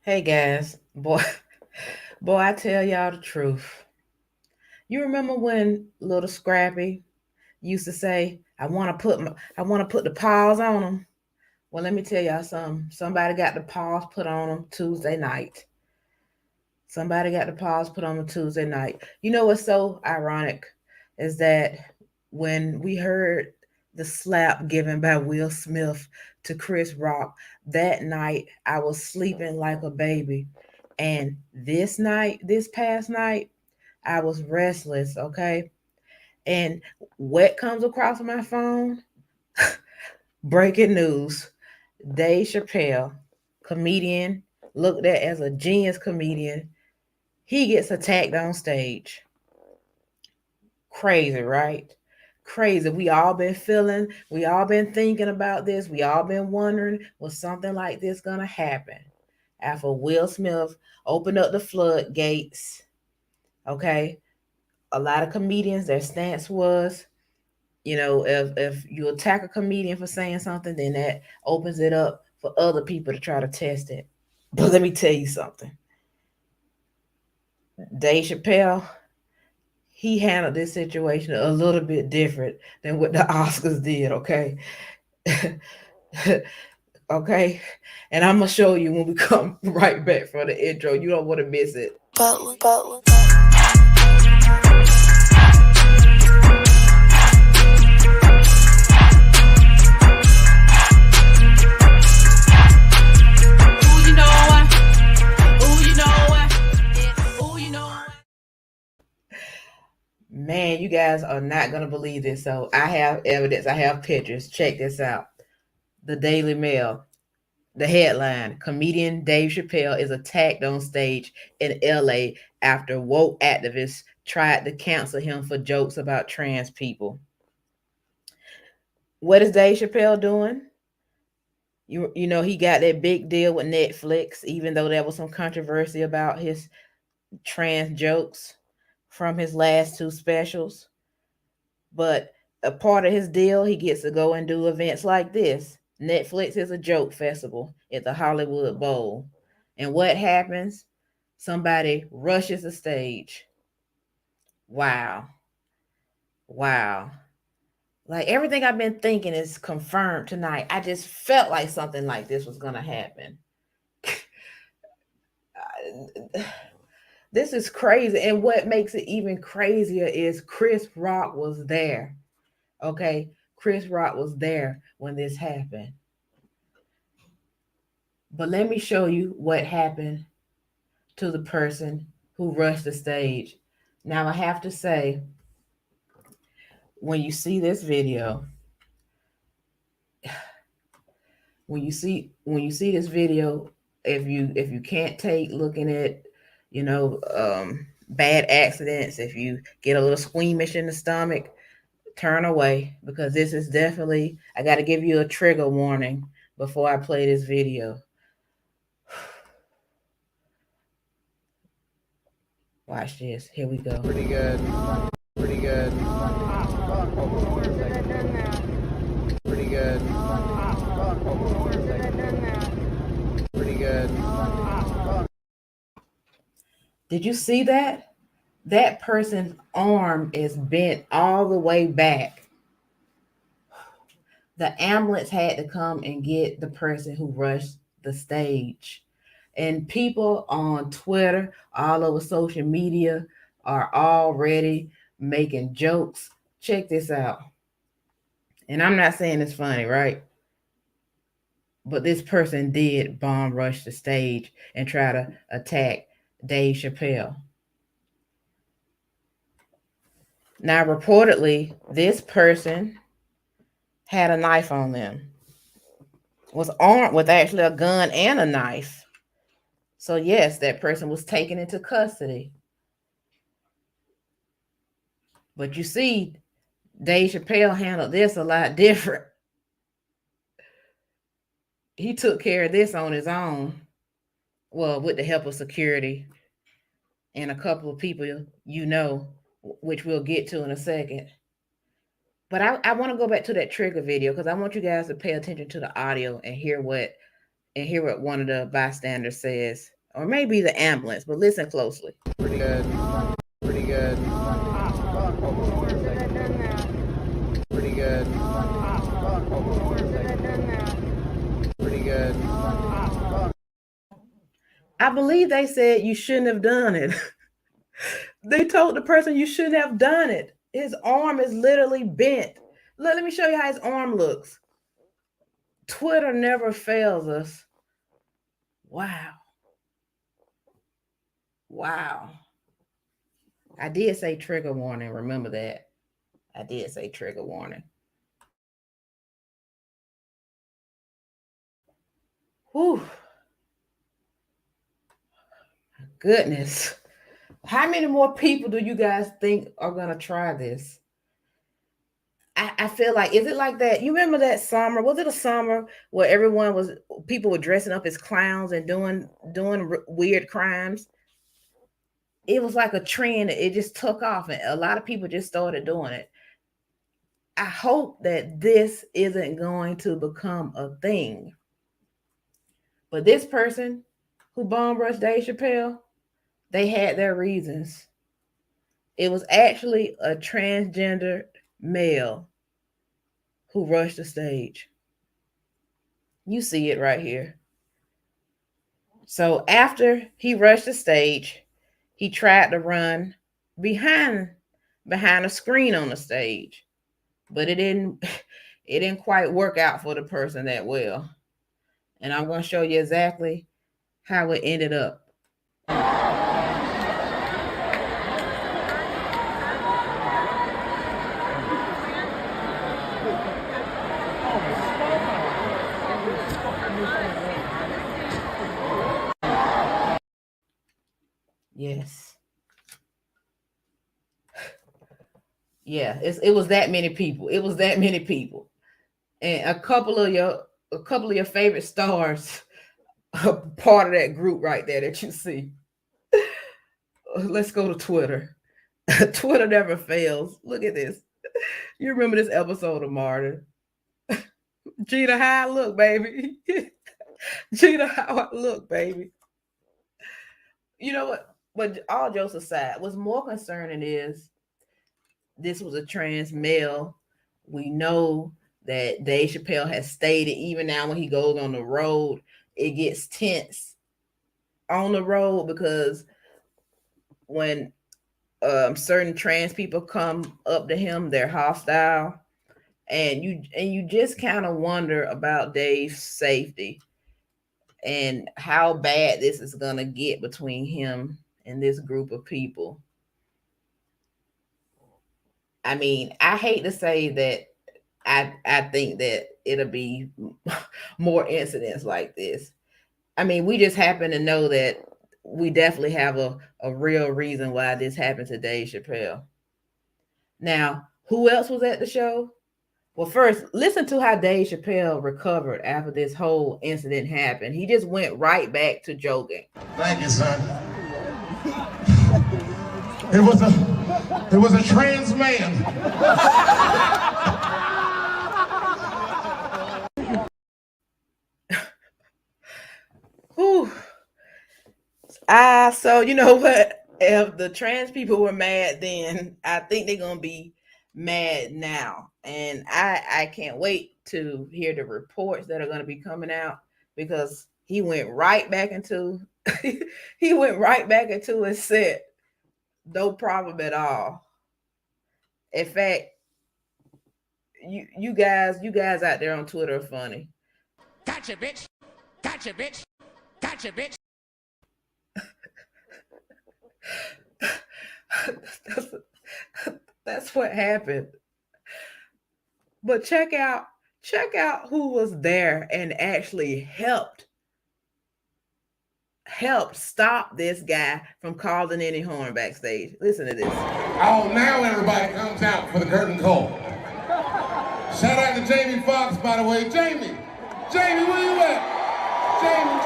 Hey guys, boy, I tell y'all the truth. You remember when little Scrappy used to say, I want to put the paws on them." Well, let me tell y'all something. Somebody got the paws put on them Tuesday night. Somebody got the paws put on them Tuesday night. You know what's so ironic is that when we heard the slap given by Will Smith to Chris Rock that night, I was sleeping like a baby. And this past night, I was restless, okay? And what comes across my phone? Breaking news. Dave Chappelle, comedian, looked at as a genius comedian, he gets attacked on stage. Crazy, right? Crazy. We all been thinking about this. We all been wondering, was something like this gonna happen? After Will Smith opened up the floodgates, okay? A lot of comedians, their stance was, if you attack a comedian for saying something, then that opens it up for other people to try to test it. But let me tell you something. Dave Chappelle, he handled this situation a little bit different than what the Oscars did, okay? Okay? And I'm going to show you when we come right back for the intro. You don't want to miss it. Man, you guys are not going to believe this. So I have evidence, I have pictures. Check this out. The Daily Mail. The headline: Comedian Dave Chappelle is attacked on stage in LA after woke activists tried to cancel him for jokes about trans people. What is Dave Chappelle doing? You know, he got that big deal with Netflix, even though there was some controversy about his trans jokes from his last two specials. But a part of his deal, he gets to go and do events like this. Netflix is a joke festival at the Hollywood Bowl. And what happens? Somebody rushes the stage. Wow. Wow. Like everything I've been thinking is confirmed tonight. I just felt like something like this was going to happen. This is crazy. And what makes it even crazier is Chris Rock was there. Okay. Chris Rock was there when this happened. But let me show you what happened to the person who rushed the stage. Now I have to say, when you see this video, when you see this video, if you can't take looking at, you know, bad accidents, if you get a little squeamish in the stomach, turn away because this is definitely, I got to give you a trigger warning before I play this video. Watch this. Here we go. Pretty good. Pretty good. Pretty good. Pretty good. Did you see that? That person's arm is bent all the way back. The ambulance had to come and get the person who rushed the stage. And people on Twitter, all over social media, are already making jokes. Check this out. And I'm not saying it's funny, right? But this person did bomb rush the stage and try to attack Dave Chappelle. Now, reportedly, this person had a knife on them, was armed with actually a gun and a knife. So, yes, that person was taken into custody. But you see, Dave Chappelle handled this a lot different. He took care of this on his own. Well, with the help of security and a couple of people, which we'll get to in a second. But I want to go back to that trigger video because I want you guys to pay attention to the audio and hear what one of the bystanders says. or maybe the ambulance, but listen closely. Pretty good. Pretty good. Pretty good. Pretty good. I believe they said you shouldn't have done it. They told the person you shouldn't have done it. His arm is literally bent. Let me show you how his arm looks. Twitter never fails us. Wow. Wow. I did say trigger warning. Remember that. I did say trigger warning. Whew. Goodness. How many more people do you guys think are going to try this? I feel like, is it like that? You remember that summer? Was it a summer where people were dressing up as clowns and doing weird crimes? It was like a trend. It just took off and a lot of people just started doing it. I hope that this isn't going to become a thing. But this person who bomb rushed Dave Chappelle, they had their reasons. It was actually a transgender male who rushed the stage. You see it right here. So after he rushed the stage, he tried to run behind a screen on the stage, but it didn't quite work out for the person that well. And I'm going to show you exactly how it ended up. Yes. Yeah, it was that many people. It was that many people. And a couple of your favorite stars are part of that group right there that you see. Let's go to Twitter. Twitter never fails. Look at this. You remember this episode of Martin? Gina, how I look, baby. Gina, how I look, baby. You know what? But all jokes aside, what's more concerning is this was a trans male. We know that Dave Chappelle has stated, even now when he goes on the road, it gets tense on the road because when certain trans people come up to him, they're hostile. And you just kind of wonder about Dave's safety and how bad this is going to get between him and this group of people. I mean, I hate to say that I think that it'll be more incidents like this. I mean, we just happen to know that we definitely have a real reason why this happened to Dave Chappelle. Now, who else was at the show? Well, first, listen to how Dave Chappelle recovered after this whole incident happened. He just went right back to joking. Thank you, son. It was a trans man. Whew. So you know what? If the trans people were mad then, I think they're gonna be mad now. And I can't wait to hear the reports that are gonna be coming out because he went right back into his set. No problem at all. In fact, you guys out there on Twitter are funny. Gotcha, bitch. Gotcha, bitch. Gotcha, bitch. That's what happened. But check out who was there and actually helped stop this guy from causing any harm backstage. Listen to this. Oh, now everybody comes out for the curtain call. Shout out to Jamie Foxx, by the way. Jamie, where you at? Jamie,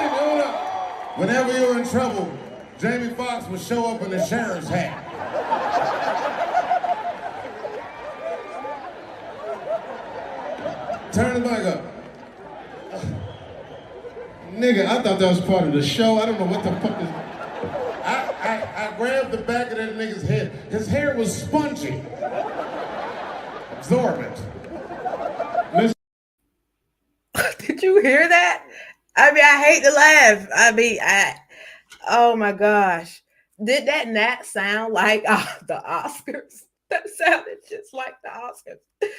hold up. Whenever you're in trouble, Jamie Foxx would show up in a sheriff's hat. Turn the mic up. Nigga, I thought that was part of the show. I don't know what the fuck is. I grabbed the back of that nigga's head. His hair was spongy. Absorbent. Listen. Did you hear that? I mean, I hate to laugh. I mean, oh my gosh. Did that not sound like the Oscars? That sounded just like the Oscars.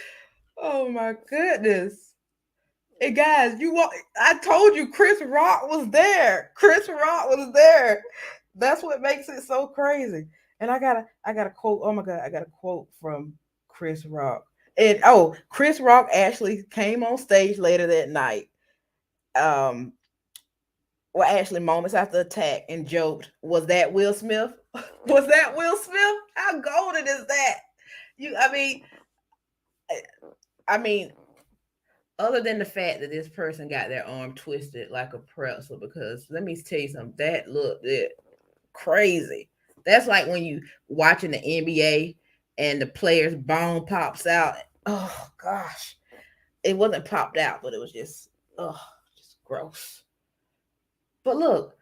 Oh my goodness. Hey guys, I told you Chris Rock was there. Chris Rock was there. That's what makes it so crazy. And I got a quote. Oh my God, I got a quote from Chris Rock. And Chris Rock actually came on stage later that night. Well, actually, moments after the attack, and joked, "Was that Will Smith? Was that Will Smith? How golden is that?" I mean, other than the fact that this person got their arm twisted like a pretzel, because let me tell you something, that looked crazy. That's like when you watching the NBA and the player's bone pops out. Oh gosh, it wasn't popped out, but it was just gross. But look,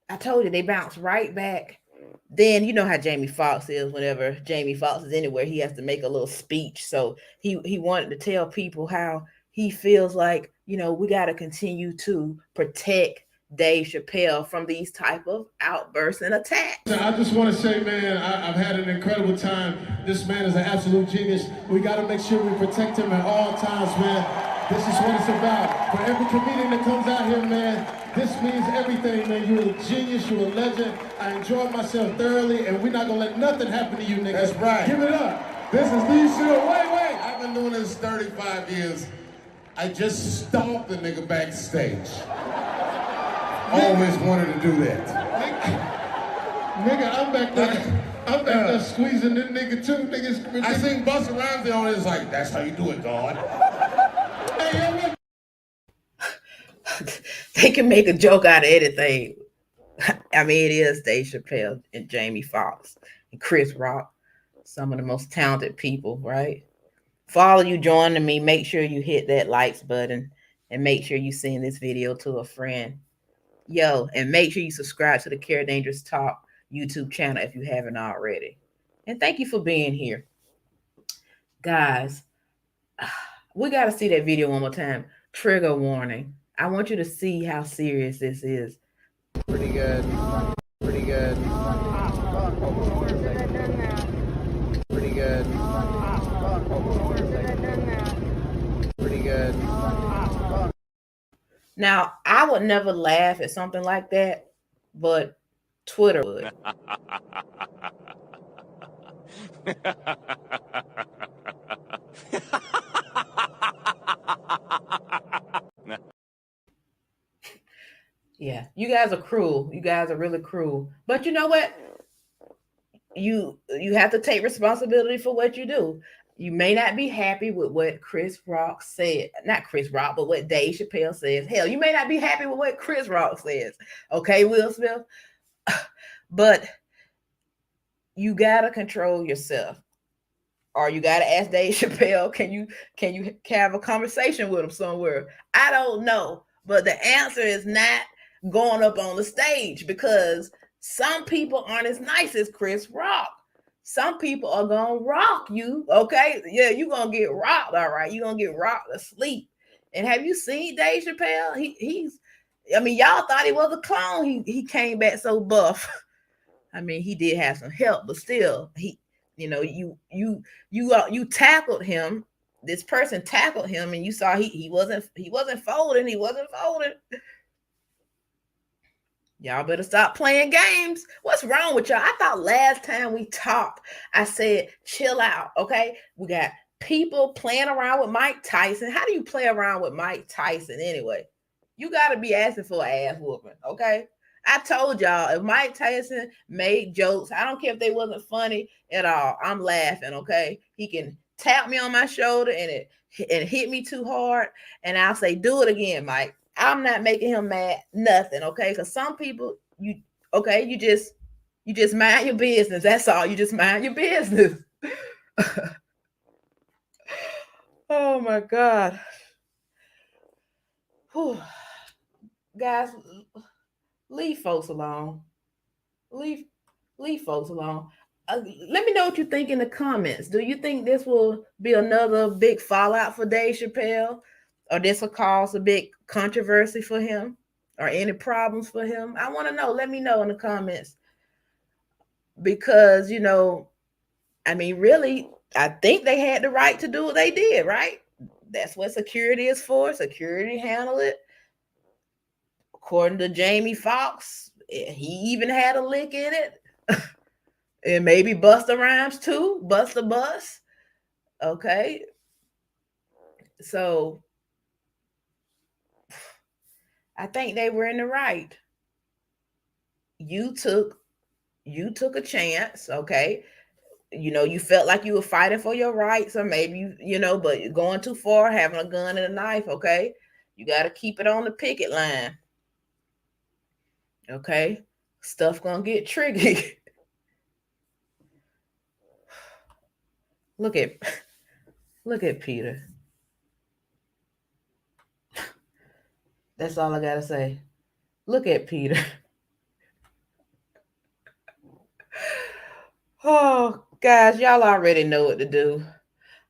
I told you they bounce right back. Then you know how Jamie Foxx is. Whenever Jamie Foxx is anywhere, he has to make a little speech. So he wanted to tell people how he feels like, we got to continue to protect Dave Chappelle from these type of outbursts and attacks. I just want to say, man, I've had an incredible time. This man is an absolute genius. We got to make sure we protect him at all times, man. This is what it's about. For every comedian that comes out here, man, this means everything, man. You're a genius, you're a legend. I enjoyed myself thoroughly, and we're not gonna let nothing happen to you, niggas. That's right. Give it up. This is the show. Wait. I've been doing this 35 years. I just stomped the nigga backstage. Always wanted to do that. Nigga, I'm back there squeezing this nigga too. Niggas, I seen Busta Rhymes there on it. It's like, that's how you do it, God. Hey, they can make a joke out of anything. I mean, it is Dave Chappelle and Jamie Foxx and Chris Rock, some of the most talented people, right? For all of you joining me, make sure you hit that likes button and make sure you send this video to a friend. And make sure you subscribe to the Kera Dangerous Talk YouTube channel if you haven't already. And thank you for being here. Guys, we got to see that video one more time. Trigger warning. I want you to see how serious this is. Pretty good. Pretty good. Pretty good. Pretty good. Now, I would never laugh at something like that, but Twitter would. Yeah, you guys are cruel. You guys are really cruel. But you know what? You have to take responsibility for what you do. You may not be happy with what Chris Rock said. Not Chris Rock, but what Dave Chappelle says. Hell, you may not be happy with what Chris Rock says. Okay, Will Smith? But you gotta control yourself. Or you gotta ask Dave Chappelle, can you have a conversation with him somewhere? I don't know. But the answer is not going up on the stage, because some people aren't as nice as Chris Rock. Some people are gonna rock you, okay? Yeah, you're gonna get rocked, all right. You're gonna get rocked to sleep. And have you seen Dave Chappelle? Y'all thought he was a clone. He came back so buff. I mean, he did have some help, but still, you tackled him. This person tackled him, and you saw he wasn't folding. He wasn't folding. Y'all better stop playing games. What's wrong with y'all? I thought last time we talked, I said, chill out, okay? We got people playing around with Mike Tyson. How do you play around with Mike Tyson anyway? You got to be asking for an ass whooping, okay? I told y'all, if Mike Tyson made jokes, I don't care if they wasn't funny at all, I'm laughing, okay? He can tap me on my shoulder and hit me too hard, and I'll say, do it again, Mike. I'm not making him mad, nothing, okay? Because some people, you just mind your business. That's all. You just mind your business. Oh my God. Whew. guys, leave folks alone. Leave leave folks alone. Let me know what you think in the comments. Do you think this will be another big fallout for Dave Chappelle, or this will cause a big controversy for him, or any problems for him? I want to know. Let me know in the comments, because I mean, really, I think they had the right to do what they did, right? That's what security is for. Security handle it. According to Jamie Foxx, he even had a lick in it. And maybe Busta Rhymes too. Busta Bus. Okay. So I think they were in the right. You took a chance, okay? You felt like you were fighting for your rights, or maybe but you're going too far, having a gun and a knife, okay? You got to keep it on the picket line. Okay? Stuff gonna get tricky. Look at Peter. That's all I gotta say. Look at Peter. Oh, guys, y'all already know what to do.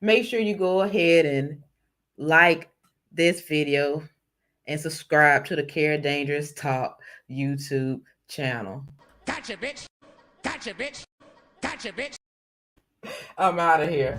Make sure you go ahead and like this video and subscribe to the Kera Dangerous Talk YouTube channel. Gotcha, bitch. Gotcha, bitch. Gotcha, bitch. I'm out of here.